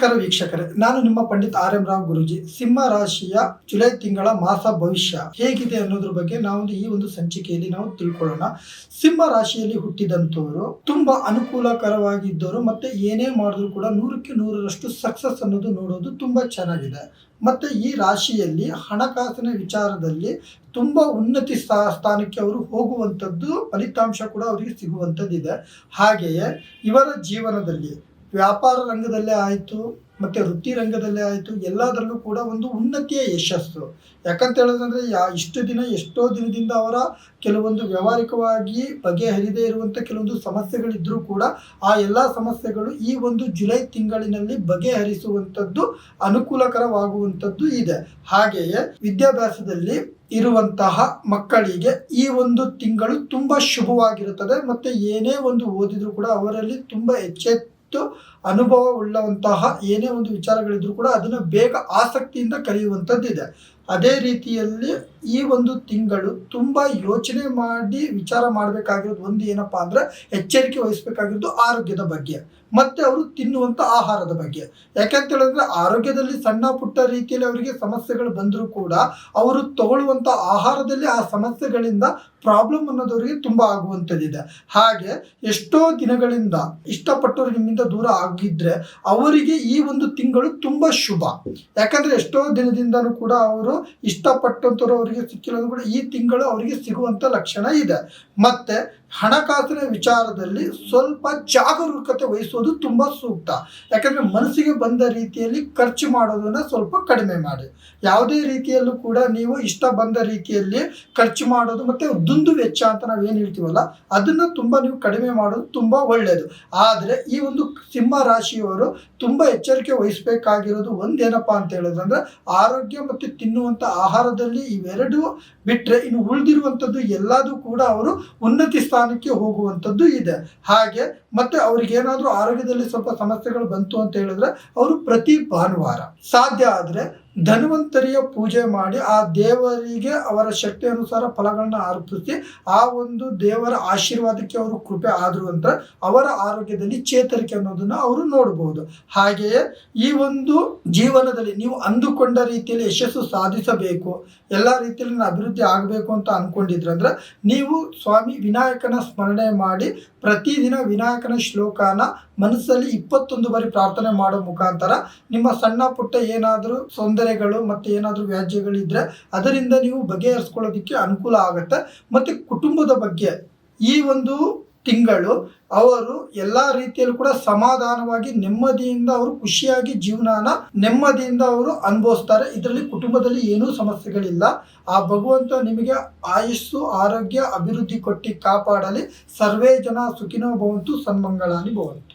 ನಮಸ್ಕಾರ ವೀಕ್ಷಕರೇ, ನಾನು ನಿಮ್ಮ ಪಂಡಿತ್ RM ರಾವ್ ಗುರುಜಿ. ಸಿಂಹ ರಾಶಿಯ ಜುಲೈ ತಿಂಗಳ ಮಾಸ ಭವಿಷ್ಯ ಹೇಗಿದೆ ಅನ್ನೋದ್ರ ಬಗ್ಗೆ ಈ ಒಂದು ಸಂಚಿಕೆಯಲ್ಲಿ ನಾವು ತಿಳ್ಕೊಳ್ಳೋಣ. ಸಿಂಹ ರಾಶಿಯಲ್ಲಿ ಹುಟ್ಟಿದಂತವರು ತುಂಬಾ ಅನುಕೂಲಕರವಾಗಿದ್ದವರು, ಮತ್ತೆ ಏನೇ ಮಾಡಿದ್ರು ಕೂಡ 100ಕ್ಕೆ 100ರಷ್ಟು ಸಕ್ಸಸ್ ಅನ್ನೋದು ನೋಡೋದು ತುಂಬಾ ಚೆನ್ನಾಗಿದೆ. ಮತ್ತೆ ಈ ರಾಶಿಯಲ್ಲಿ ಹಣಕಾಸಿನ ವಿಚಾರದಲ್ಲಿ ತುಂಬಾ ಉನ್ನತಿ ಸ್ಥಾನಕ್ಕೆ ಅವರು ಹೋಗುವಂಥದ್ದು, ಫಲಿತಾಂಶ ಕೂಡ ಅವರಿಗೆ ಸಿಗುವಂಥದ್ದಿದೆ. ಹಾಗೆಯೇ ಇವರ ಜೀವನದಲ್ಲಿ ವ್ಯಾಪಾರ ರಂಗದಲ್ಲೇ ಆಯಿತು, ಮತ್ತು ವೃತ್ತಿ ರಂಗದಲ್ಲೇ ಆಯಿತು, ಎಲ್ಲದರಲ್ಲೂ ಕೂಡ ಒಂದು ಉನ್ನತಿಯ ಯಶಸ್ಸು. ಯಾಕಂತ ಹೇಳೋದಂದರೆ ಎಷ್ಟೋ ದಿನದಿಂದ ಅವರ ಕೆಲವೊಂದು ವ್ಯಾವಹಾರಿಕವಾಗಿ ಬಗೆಹರಿದೇ ಇರುವಂಥ ಕೆಲವೊಂದು ಸಮಸ್ಯೆಗಳಿದ್ದರೂ ಕೂಡ ಆ ಎಲ್ಲ ಸಮಸ್ಯೆಗಳು ಈ ಒಂದು ಜುಲೈ ತಿಂಗಳಿನಲ್ಲಿ ಬಗೆಹರಿಸುವಂಥದ್ದು, ಅನುಕೂಲಕರವಾಗುವಂಥದ್ದು ಇದೆ. ಹಾಗೆಯೇ ವಿದ್ಯಾಭ್ಯಾಸದಲ್ಲಿ ಇರುವಂತಹ ಮಕ್ಕಳಿಗೆ ಈ ಒಂದು ತಿಂಗಳು ತುಂಬ ಶುಭವಾಗಿರುತ್ತದೆ. ಮತ್ತು ಏನೇ ಒಂದು ಓದಿದರೂ ಕೂಡ ಅವರಲ್ಲಿ ತುಂಬ ಅನುಭವ ಉಳ್ಳಂತಹ ಏನೇ ಒಂದು ವಿಚಾರಗಳಿದ್ರು ಕೂಡ ಅದನ್ನು ಬೇಗ ಆಸಕ್ತಿಯಿಂದ ಕಲಿಯುವಂಥದ್ದಿದೆ. ಅದೇ ರೀತಿಯಲ್ಲಿ ಈ ಒಂದು ತಿಂಗಳು ತುಂಬ ಯೋಚನೆ ಮಾಡಿ ವಿಚಾರ ಮಾಡಬೇಕಾಗಿರೋದು ಒಂದು ಏನಪ್ಪಾ ಅಂದರೆ, ಎಚ್ಚರಿಕೆ ವಹಿಸಬೇಕಾಗಿರೋದು ಆರೋಗ್ಯದ ಬಗ್ಗೆ ಮತ್ತು ಅವರು ತಿನ್ನುವಂಥ ಆಹಾರದ ಬಗ್ಗೆ. ಯಾಕೆಂತ ಹೇಳಿದ್ರೆ ಆರೋಗ್ಯದಲ್ಲಿ ಸಣ್ಣ ಪುಟ್ಟ ರೀತಿಯಲ್ಲಿ ಅವರಿಗೆ ಸಮಸ್ಯೆಗಳು ಬಂದರೂ ಕೂಡ ಅವರು ತಗೊಳ್ಳುವಂಥ ಆಹಾರದಲ್ಲಿ ಆ ಸಮಸ್ಯೆಗಳಿಂದ ಪ್ರಾಬ್ಲಮ್ ಅನ್ನೋದವರಿಗೆ ತುಂಬ ಆಗುವಂಥದ್ದಿದೆ. ಹಾಗೆ ಎಷ್ಟೋ ದಿನಗಳಿಂದ ಇಷ್ಟಪಟ್ಟವರು ನಿಮ್ಮಿಂದ ದೂರ ಆಗಿದ್ರೆ ಅವರಿಗೆ ಈ ಒಂದು ತಿಂಗಳು ತುಂಬ ಶುಭ. ಯಾಕಂದರೆ ಎಷ್ಟೋ ದಿನದಿಂದನೂ ಕೂಡ ಅವರು ಇಷ್ಟಪಟ್ಟಂಥವ್ರು ಅವರಿಗೆ ಸಿಕ್ಕಿಲ್ಲ ಕೂಡ ಈ ತಿಂಗಳು ಅವರಿಗೆ ಸಿಗುವಂಥ ಲಕ್ಷಣ ಇದೆ. ಮತ್ತು ಹಣಕಾಸಿನ ವಿಚಾರದಲ್ಲಿ ಸ್ವಲ್ಪ ಜಾಗರೂಕತೆ ವಹಿಸೋದು ತುಂಬ ಸೂಕ್ತ. ಯಾಕಂದರೆ ಮನಸ್ಸಿಗೆ ಬಂದ ರೀತಿಯಲ್ಲಿ ಖರ್ಚು ಮಾಡೋದನ್ನು ಸ್ವಲ್ಪ ಕಡಿಮೆ ಮಾಡಿ. ಯಾವುದೇ ರೀತಿಯಲ್ಲೂ ಕೂಡ ನೀವು ಇಷ್ಟ ಬಂದ ರೀತಿಯಲ್ಲಿ ಖರ್ಚು ಮಾಡೋದು ಮತ್ತು ದುಂದು ವೆಚ್ಚ ಅಂತ ನಾವು ಏನು ಹೇಳ್ತೀವಲ್ಲ, ಅದನ್ನು ತುಂಬ ನೀವು ಕಡಿಮೆ ಮಾಡೋದು ತುಂಬ ಒಳ್ಳೆಯದು. ಆದರೆ ಈ ಒಂದು ಸಿಂಹ ರಾಶಿಯವರು ತುಂಬ ಎಚ್ಚರಿಕೆ ವಹಿಸಬೇಕಾಗಿರೋದು ಒಂದೇನಪ್ಪ ಅಂತ ಹೇಳಿದ್ರೆ, ಆರೋಗ್ಯ ಮತ್ತು ತಿನ್ನುವಂಥ ಆಹಾರದಲ್ಲಿ ಇವೆರಡು ಬಿಟ್ಟರೆ ಇನ್ನು ಉಳಿದಿರುವಂಥದ್ದು ಎಲ್ಲದೂ ಕೂಡ ಅವರು ಉನ್ನತಿ ಸ್ಥಾನಕ್ಕೆ ಹೋಗುವಂಥದ್ದು ಇದೆ. ಹಾಗೆ ಮತ್ತೆ ಅವ್ರಿಗೇನಾದರೂ ಆರೋಗ್ಯದಲ್ಲಿ ಸ್ವಲ್ಪ ಸಮಸ್ಯೆಗಳು ಬಂತು ಅಂತ ಹೇಳಿದ್ರೆ ಅವರು ಪ್ರತಿ ಭಾನುವಾರ ಸಾಧ್ಯ ಆದರೆ ಧನ್ವಂತರಿಯ ಪೂಜೆ ಮಾಡಿ ಆ ದೇವರಿಗೆ ಅವರ ಶಕ್ತಿ ಅನುಸಾರ ಫಲಗಳನ್ನ ಅರ್ಪಿಸಿ ಆ ಒಂದು ದೇವರ ಆಶೀರ್ವಾದಕ್ಕೆ ಅವರು ಕೃಪೆ ಆದರು ಅಂತ ಅವರ ಆರೋಗ್ಯದಲ್ಲಿ ಚೇತರಿಕೆ ಅನ್ನೋದನ್ನು ಅವರು ನೋಡಬಹುದು. ಹಾಗೆಯೇ ಈ ಒಂದು ಜೀವನದಲ್ಲಿ ನೀವು ಅಂದುಕೊಂಡ ರೀತಿಯಲ್ಲಿ ಯಶಸ್ಸು ಸಾಧಿಸಬೇಕು, ಎಲ್ಲ ರೀತಿಯಲ್ಲಿ ಅಭಿವೃದ್ಧಿ ಆಗಬೇಕು ಅಂತ ಅಂದ್ಕೊಂಡಿದ್ರಂದ್ರೆ ನೀವು ಸ್ವಾಮಿ ವಿನಾಯಕನ ಸ್ಮರಣೆ ಮಾಡಿ ಪ್ರತಿದಿನ ವಿನಾಯಕನ ಶ್ಲೋಕನ ಮನಸ್ಸಲ್ಲಿ 21 ಬಾರಿ ಪ್ರಾರ್ಥನೆ ಮಾಡೋ ಮುಖಾಂತರ ನಿಮ್ಮ ಸಣ್ಣ ಪುಟ್ಟ ಏನಾದರೂ ತೊಂದರೆಗಳು ಮತ್ತು ಏನಾದರೂ ವ್ಯಾಜ್ಯಗಳಿದ್ರೆ ಅದರಿಂದ ನೀವು ಬಗೆಹರಿಸ್ಕೊಳ್ಳೋದಕ್ಕೆ ಅನುಕೂಲ ಆಗುತ್ತೆ. ಮತ್ತು ಕುಟುಂಬದ ಬಗ್ಗೆ ಈ ಒಂದು ತಿಂಗಳು ಅವರು ಎಲ್ಲ ರೀತಿಯಲ್ಲೂ ಕೂಡ ಸಮಾಧಾನವಾಗಿ ನೆಮ್ಮದಿಯಿಂದ ಅವರು ಖುಷಿಯಾಗಿ ಜೀವನಾನ ನೆಮ್ಮದಿಯಿಂದ ಅವರು ಅನುಭವಿಸ್ತಾರೆ. ಇದರಲ್ಲಿ ಕುಟುಂಬದಲ್ಲಿ ಏನೂ ಸಮಸ್ಯೆಗಳಿಲ್ಲ. ಆ ಭಗವಂತ ನಿಮಗೆ ಆಯುಸ್ಸು ಆರೋಗ್ಯ ಅಭಿವೃದ್ಧಿ ಕೊಟ್ಟು ಕಾಪಾಡಲಿ. ಸರ್ವೇ ಜನ ಸುಖಿನೋ ಭವಂತು, ಸನ್ಮಂಗಳಾನಿ ಭವಂತು.